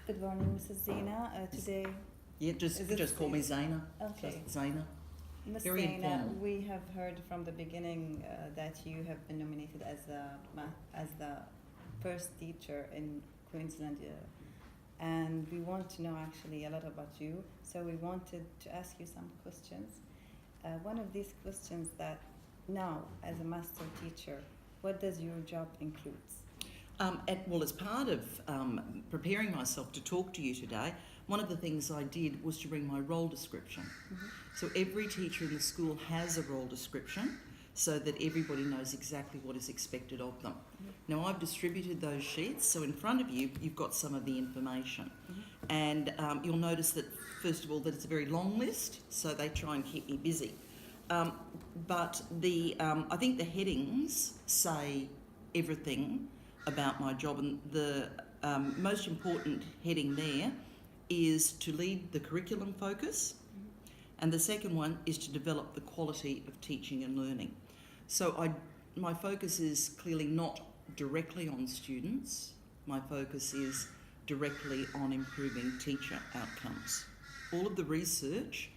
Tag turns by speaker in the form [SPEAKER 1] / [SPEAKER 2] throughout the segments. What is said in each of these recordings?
[SPEAKER 1] Good morning, Mrs. Zina. Today,
[SPEAKER 2] Yeah, just call me Zaina.
[SPEAKER 1] okay.
[SPEAKER 2] Just Zaina.
[SPEAKER 1] Ms.
[SPEAKER 2] Very
[SPEAKER 1] Zina,
[SPEAKER 2] informal.
[SPEAKER 1] we have heard from the beginning that you have been nominated as the first teacher in Queensland, and we want to know actually a lot about you. So we wanted to ask you some questions. One of these questions that now, as a master teacher, what does your job include?
[SPEAKER 2] Well, as part of preparing myself to talk to you today, one of the things I did was to bring my role description.
[SPEAKER 1] Mm-hmm.
[SPEAKER 2] So every teacher in the school has a role description so that everybody knows exactly what is expected of them.
[SPEAKER 1] Mm-hmm.
[SPEAKER 2] Now, I've distributed those sheets, so in front of you, you've got some of the information.
[SPEAKER 1] Mm-hmm.
[SPEAKER 2] And you'll notice that, first of all, that it's a very long list, so they try and keep me busy. But I think the headings say everything about my job, and the most important heading there is to lead the curriculum focus, and the second one is to develop the quality of teaching and learning. So my focus is clearly not directly on students, my focus is directly on improving teacher outcomes. All of the research,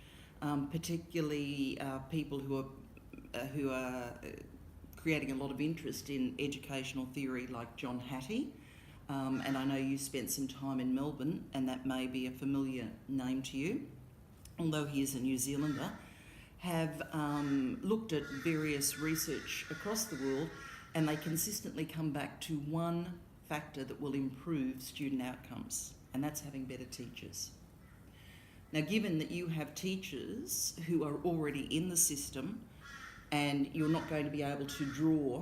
[SPEAKER 2] particularly people who are creating a lot of interest in educational theory like John Hattie, and I know you spent some time in Melbourne and that may be a familiar name to you, although he is a New Zealander, have looked at various research across the world, and they consistently come back to one factor that will improve student outcomes, and that's having better teachers. Now, given that you have teachers who are already in the system and you're not going to be able to draw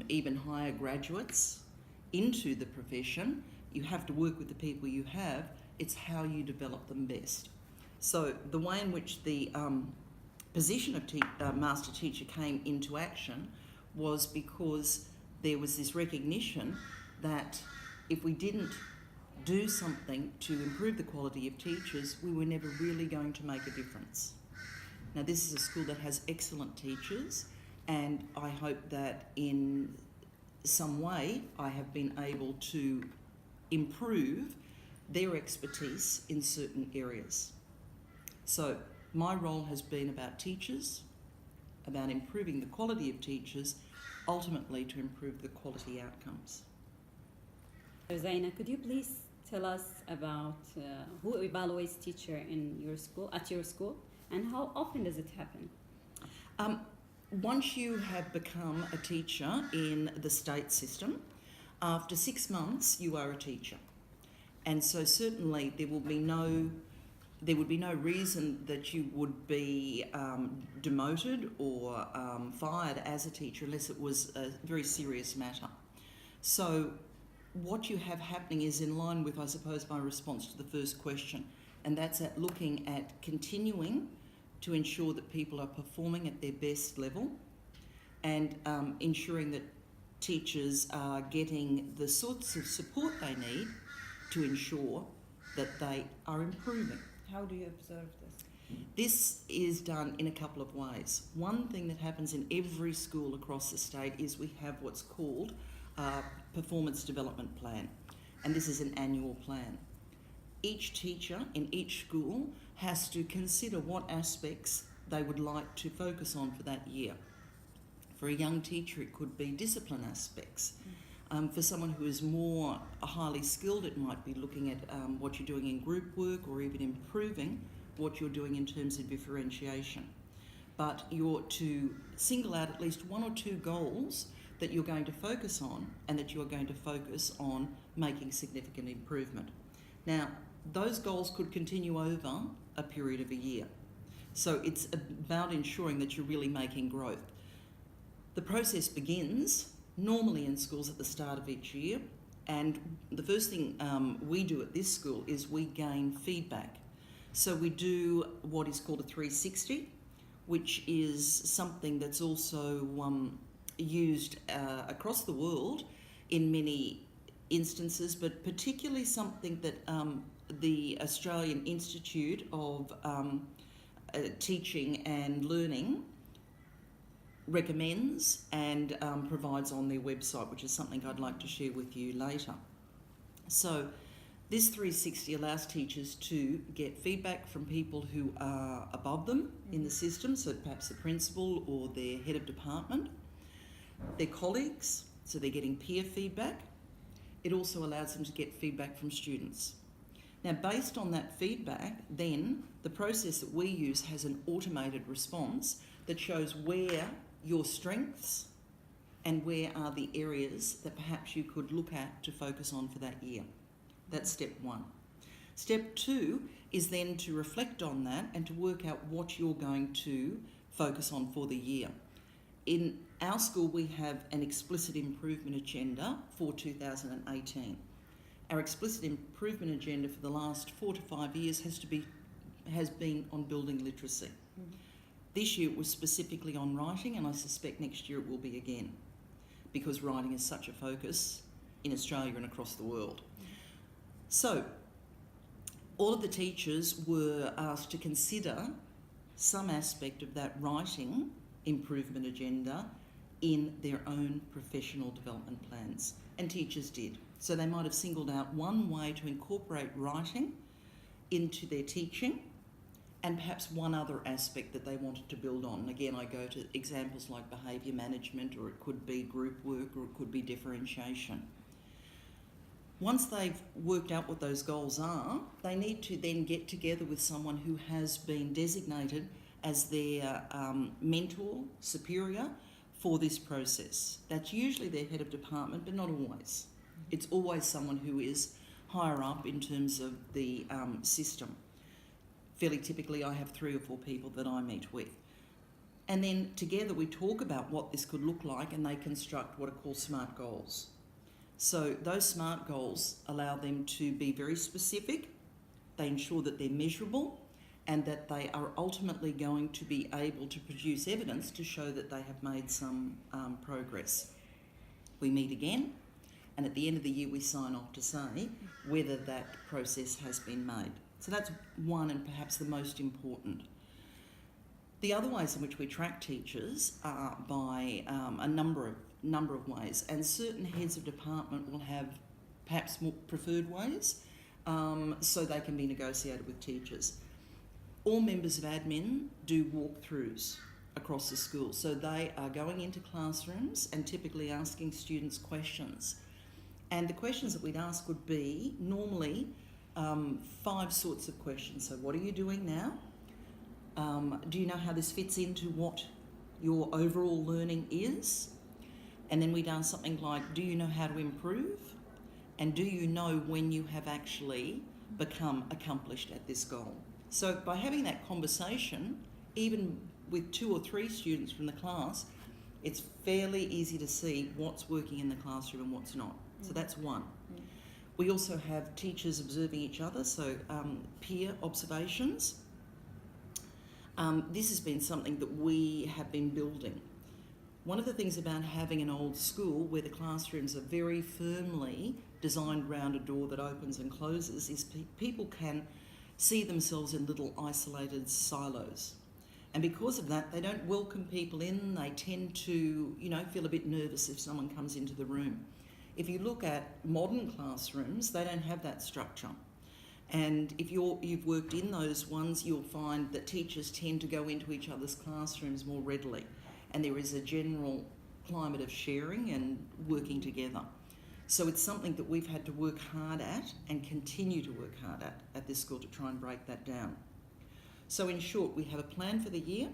[SPEAKER 2] even higher graduates into the profession, you have to work with the people you have. It's how you develop them best. So the way in which the position of master teacher came into action was because there was this recognition that if we didn't do something to improve the quality of teachers, we were never really going to make a difference. Now, this is a school that has excellent teachers, and I hope that in some way I have been able to improve their expertise in certain areas. So my role has been about teachers, about improving the quality of teachers, ultimately to improve the quality outcomes.
[SPEAKER 3] Zaina, could you please tell us about who evaluates teacher in your school, at your school, and how often does it happen?
[SPEAKER 2] Once you have become a teacher in the state system, after 6 months you are a teacher. And so certainly there would be no reason that you would be demoted or fired as a teacher unless it was a very serious matter. So what you have happening is in line with, I suppose, my response to the first question, and that's at looking at continuing to ensure that people are performing at their best level and ensuring that teachers are getting the sorts of support they need to ensure that they are improving.
[SPEAKER 1] How do you observe this?
[SPEAKER 2] This is done in a couple of ways. One thing that happens in every school across the state is we have what's called a performance development plan, and this is an annual plan. Each teacher in each school has to consider what aspects they would like to focus on for that year. For a young teacher, it could be discipline aspects. For someone who is more highly skilled, it might be looking at what you're doing in group work or even improving what you're doing in terms of differentiation. But you're to single out at least 1 or 2 goals that you're going to focus on and that you're going to focus on making significant improvement. Now, those goals could continue over a period of a year. So it's about ensuring that you're really making growth. The process begins normally in schools at the start of each year, and the first thing we do at this school is we gain feedback. So we do what is called a 360, which is something that's also used across the world in many instances, but particularly something that the Australian Institute of Teaching and Learning recommends and provides on their website, which is something I'd like to share with you later. So This 360 allows teachers to get feedback from people who are above them in the system, so perhaps the principal or their head of department, their colleagues, so they're getting peer feedback. It also allows them to get feedback from students. Now, based on that feedback, then the process that we use has an automated response that shows where your strengths and where are the areas that perhaps you could look at to focus on for that year. That's step one. Step two is then to reflect on that and to work out what you're going to focus on for the year. In our school, we have an explicit improvement agenda for 2018. Our explicit improvement agenda for the last 4 to 5 years has been on building literacy. This year it was specifically on writing, and I suspect next year it will be again, because writing is such a focus in Australia and across the world. So, all of the teachers were asked to consider some aspect of that writing improvement agenda in their own professional development plans, and teachers did. So they might have singled out one way to incorporate writing into their teaching, and perhaps one other aspect that they wanted to build on. And again, I go to examples like behaviour management, or it could be group work, or it could be differentiation. Once they've worked out what those goals are, they need to then get together with someone who has been designated as their mentor, superior, for this process. That's usually their head of department, but not always. It's always someone who is higher up in terms of the system. Fairly typically, I have 3 or 4 people that I meet with. And then together we talk about what this could look like, and they construct what are called SMART goals. So those SMART goals allow them to be very specific, they ensure that they're measurable, and that they are ultimately going to be able to produce evidence to show that they have made some progress. We meet again, and at the end of the year we sign off to say whether that process has been made. So that's one, and perhaps the most important. The other ways in which we track teachers are by a number of ways, and certain heads of department will have perhaps more preferred ways, so they can be negotiated with teachers. All members of admin do walkthroughs across the school, so they are going into classrooms and typically asking students questions. And the questions that we'd ask would be normally 5 sorts of questions. So what are you doing now? Do you know how this fits into what your overall learning is? And then we'd ask something like, do you know how to improve? And do you know when you have actually become accomplished at this goal? So by having that conversation, even with 2 or 3 students from the class, it's fairly easy to see what's working in the classroom and what's not. So that's one. We also have teachers observing each other, so peer observations. This has been something that we have been building. One of the things about having an old school where the classrooms are very firmly designed around a door that opens and closes is people can see themselves in little isolated silos. And because of that, they don't welcome people in. They tend to, feel a bit nervous if someone comes into the room. If you look at modern classrooms, they don't have that structure. And if you've worked in those ones, you'll find that teachers tend to go into each other's classrooms more readily. And there is a general climate of sharing and working together. So it's something that we've had to work hard at and continue to work hard at this school to try and break that down. So in short, we have a plan for the year.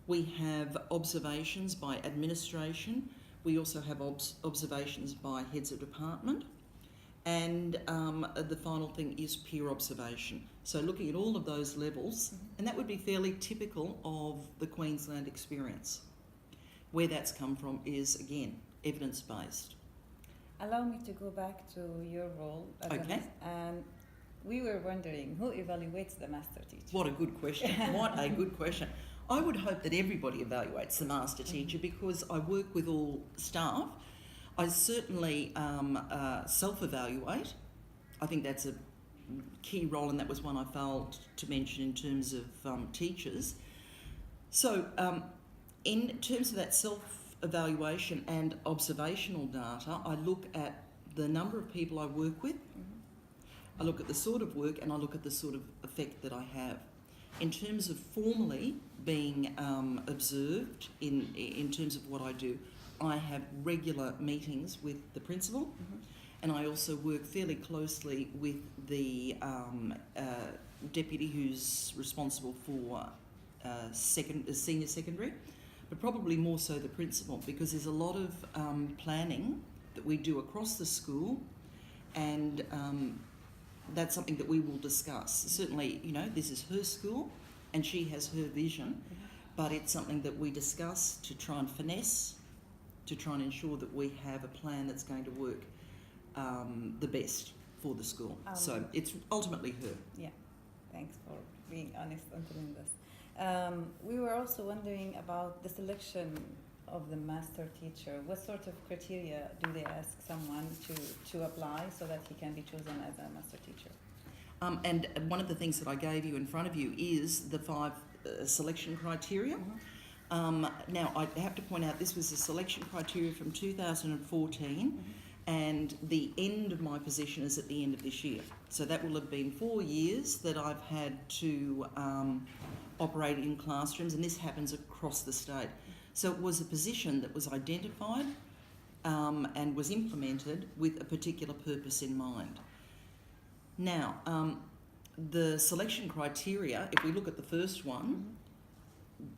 [SPEAKER 2] We have observations by administration. We also have observations by heads of department. And the final thing is peer observation. So looking at all of those levels, and that would be fairly typical of the Queensland experience. Where that's come from is, again, evidence-based.
[SPEAKER 1] Allow me to go back to your role as and we were wondering who evaluates the master teacher.
[SPEAKER 2] What a good question. What a good question. I would hope that everybody evaluates the master teacher because I work with all staff. I certainly self-evaluate. I think that's a key role, and that was one I failed to mention in terms of teachers. So in terms of that self-evaluation and observational data, I look at the number of people I work with, I look at the sort of work, and I look at the sort of effect that I have. In terms of formally being observed in terms of what I do, I have regular meetings with the principal, and I also work fairly closely with the deputy who's responsible for senior secondary, but probably more so the principal, because there's a lot of planning that we do across the school, and that's something that we will discuss. Certainly, you know, this is her school and she has her vision, but it's something that we discuss to try and finesse, to try and ensure that we have a plan that's going to work the best for the school. So it's ultimately her.
[SPEAKER 1] Yeah, thanks for being honest and telling this. We were also wondering about the selection of the master teacher. What sort of criteria do they ask someone to apply so that he can be chosen as a master teacher?
[SPEAKER 2] And one of the things that I gave you in front of you is the 5 selection criteria. Now, I have to point out this was a selection criteria from 2014, and the end of my position is at the end of this year. So that will have been 4 years that I've had to operate in classrooms, and this happens across the state. So it was a position that was identified and was implemented with a particular purpose in mind. Now, the selection criteria, if we look at the first one,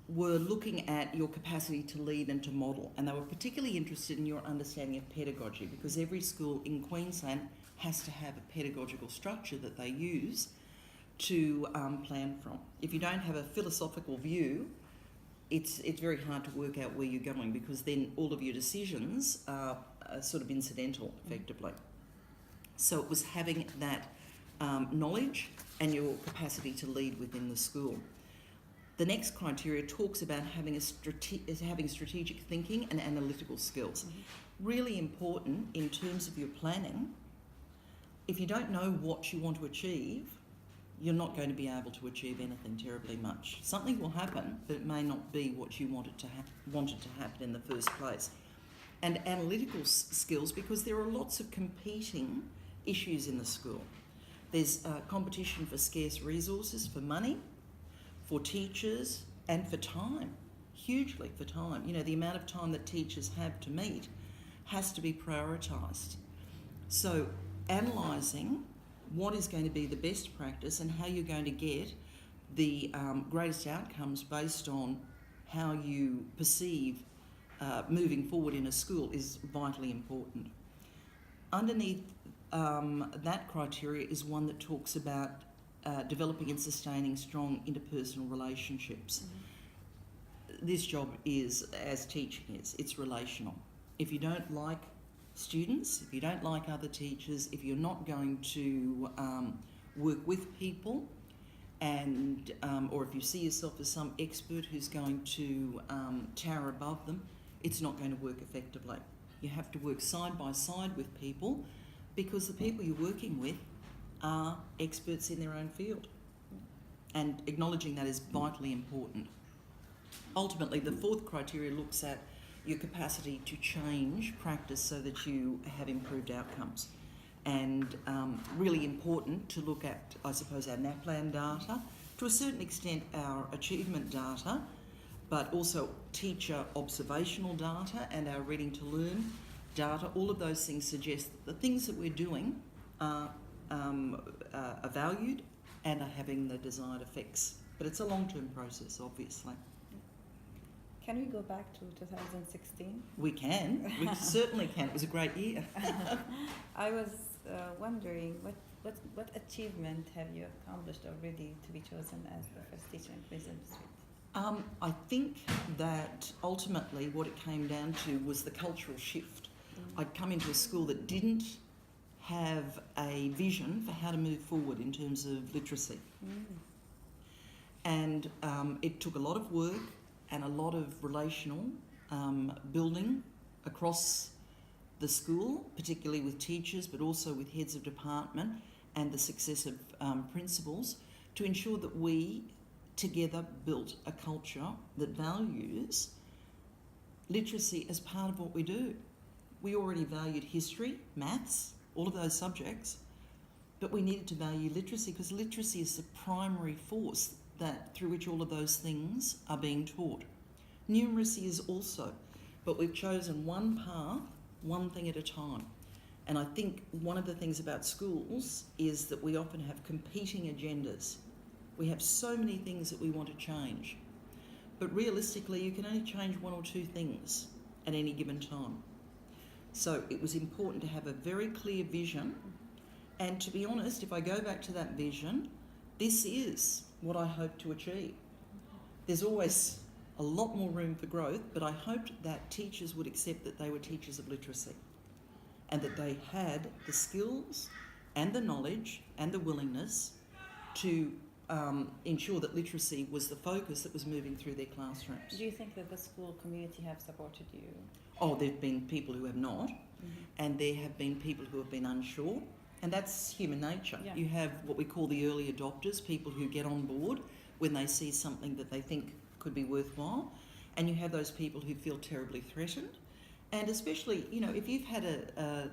[SPEAKER 2] were looking at your capacity to lead and to model, and they were particularly interested in your understanding of pedagogy, because every school in Queensland has to have a pedagogical structure that they use to plan from. If you don't have a philosophical view, it's very hard to work out where you're going, because then all of your decisions are sort of incidental, effectively. So it was having that knowledge and your capacity to lead within the school. The next criteria talks about having strategic thinking and analytical skills. Really important in terms of your planning. If you don't know what you want to achieve, you're not going to be able to achieve anything terribly much. Something will happen, but it may not be what you wanted to happen in the first place. And analytical skills, because there are lots of competing issues in the school. There's competition for scarce resources, for money, for teachers, and for time, hugely for time. You know, the amount of time that teachers have to meet has to be prioritised. So analysing what is going to be the best practice and how you're going to get the greatest outcomes based on how you perceive moving forward in a school is vitally important. Underneath that criteria is one that talks about developing and sustaining strong interpersonal relationships. This job is, as teaching is, it's relational. If you don't like students, if you don't like other teachers, if you're not going to work with people, and or if you see yourself as some expert who's going to tower above them, it's not going to work effectively. You have to work side by side with people, because the people you're working with are experts in their own field, and acknowledging that is vitally important. Ultimately, the 4th criteria looks at your capacity to change practice so that you have improved outcomes. And really important to look at, I suppose, our NAPLAN data, to a certain extent our achievement data, but also teacher observational data and our reading to learn data. All of those things suggest that the things that we're doing are valued and are having the desired effects. But it's a long-term process, obviously.
[SPEAKER 1] Can we go back to 2016?
[SPEAKER 2] We can. We certainly can. It was a great year.
[SPEAKER 1] I was wondering, what achievement have you accomplished already to be chosen as the first teacher in Queensland District?
[SPEAKER 2] I think that ultimately what it came down to was the cultural shift. I'd come into a school that didn't have a vision for how to move forward in terms of literacy. And it took a lot of work and a lot of relational building across the school, particularly with teachers, but also with heads of department and the successive principals, to ensure that we together built a culture that values literacy as part of what we do. We already valued history, maths, all of those subjects, But we needed to value literacy, because literacy is the primary force that through which all of those things are being taught. Numeracy is also, but we've chosen one path, one thing at a time. And I think one of the things about schools is that we often have competing agendas. We have so many things that we want to change. But realistically, you can only change one or two things at any given time. So it was important to have a very clear vision. And to be honest, if I go back to that vision, this is what I hope to achieve. There's always a lot more room for growth, but I hoped that teachers would accept that they were teachers of literacy and that they had the skills and the knowledge and the willingness to ensure that literacy was the focus that was moving through their classrooms.
[SPEAKER 1] Do you think that the school community have supported you?
[SPEAKER 2] Oh, there have been people who have not, and there have been people who have been unsure, and that's human nature.
[SPEAKER 1] Yeah.
[SPEAKER 2] You have what we call the early adopters, people who get on board when they see something that they think could be worthwhile, and you have those people who feel terribly threatened. And especially, you know, if you've had a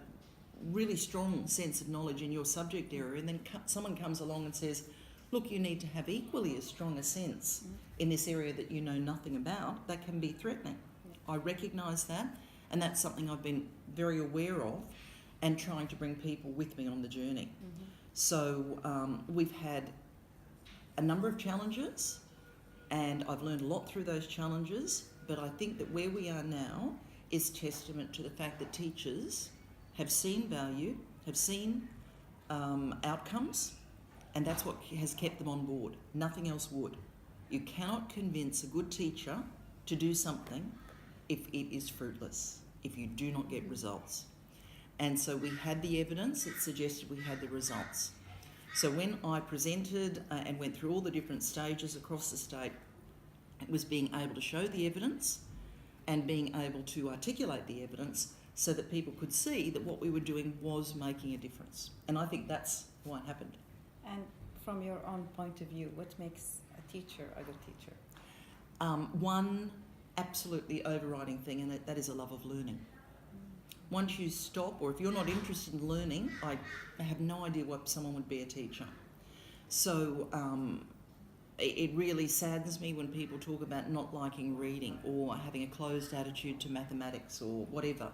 [SPEAKER 2] really strong sense of knowledge in your subject area, and then someone comes along and says, look, you need to have equally as strong a sense in this area that you know nothing about, that can be threatening. I recognise that, and that's something I've been very aware of and trying to bring people with me on the journey. So we've had a number of challenges, and I've learned a lot through those challenges, but I think that where we are now is testament to the fact that teachers have seen value, have seen outcomes, and that's what has kept them on board. Nothing else would. You cannot convince a good teacher to do something if it is fruitless, if you do not get results. And so we had the evidence that suggested we had the results. So when I presented and went through all the different stages across the state, it was being able to show the evidence and being able to articulate the evidence so that people could see that what we were doing was making a difference. And I think that's what happened.
[SPEAKER 1] And from your own point of view, what makes a teacher a good teacher?
[SPEAKER 2] One absolutely overriding thing, and that is a love of learning. Once you stop, or if you're not interested in learning, I have no idea why someone would be a teacher. So it really saddens me when people talk about not liking reading or having a closed attitude to mathematics or whatever.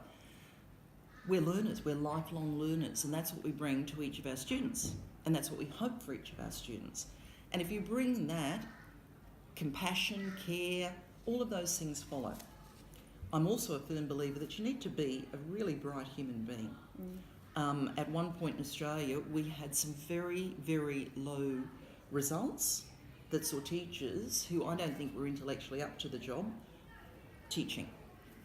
[SPEAKER 2] We're learners, we're lifelong learners, and that's what we bring to each of our students, and that's what we hope for each of our students. And if you bring that, compassion, care, all of those things follow. I'm also a firm believer that you need to be a really bright human being. At one point in Australia, we had some very, very low results that saw teachers who I don't think were intellectually up to the job teaching,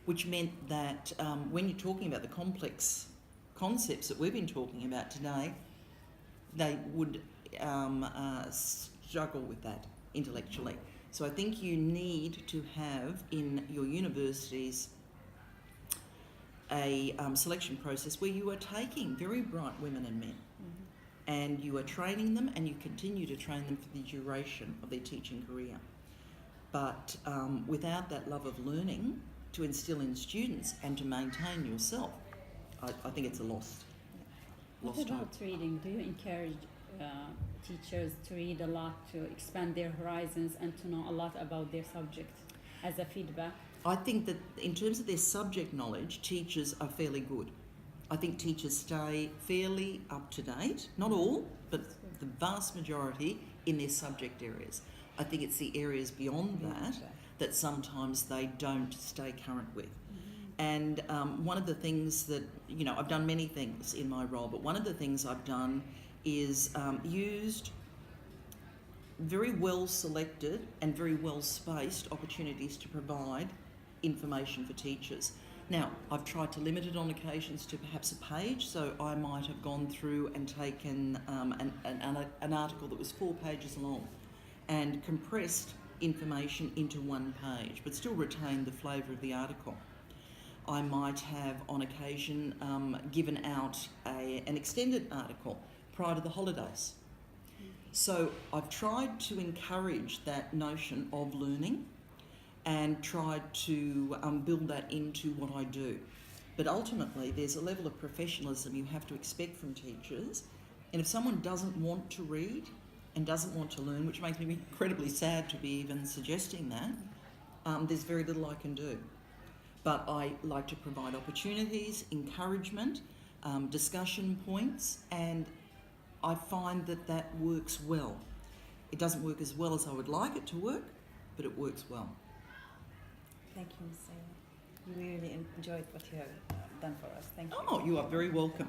[SPEAKER 2] which meant that when you're talking about the complex concepts that we've been talking about today, they would struggle with that intellectually. So I think you need to have in your universities a selection process where you are taking very bright women and men and you are training them, and you continue to train them for the duration of their teaching career. But without that love of learning to instill in students and to maintain yourself, I think it's a lost
[SPEAKER 3] What
[SPEAKER 2] hope.
[SPEAKER 3] about reading? Do you encourage teachers to read a lot, to expand their horizons and to know a lot about their subject as a feedback?
[SPEAKER 2] I think that in terms of their subject knowledge, teachers are fairly good. I think teachers stay fairly up to date, not all, but the vast majority in their subject areas. I think it's the areas beyond that sometimes they don't stay current with. And one of the things that, you know, I've done many things in my role, but one of the things I've done is used very well selected and very well spaced opportunities to provide information for teachers. Now, I've tried to limit it on occasions to perhaps a page, so I might have gone through and taken an article that was 4 pages long and compressed information into 1 page, but still retained the flavour of the article. I might have, on occasion, given out an extended article prior to the holidays. So I've tried to encourage that notion of learning and tried to build that into what I do. But ultimately, there's a level of professionalism you have to expect from teachers, And if someone doesn't want to read and doesn't want to learn, which makes me incredibly sad to be even suggesting that, there's very little I can do. But I like to provide opportunities, encouragement, discussion points, and I find that that works well. It doesn't work as well as I would like it to work, but it works well.
[SPEAKER 1] Thank you, Ms. Zainab. We really enjoyed what you have done for us. Thank you.
[SPEAKER 2] Oh, you are very welcome.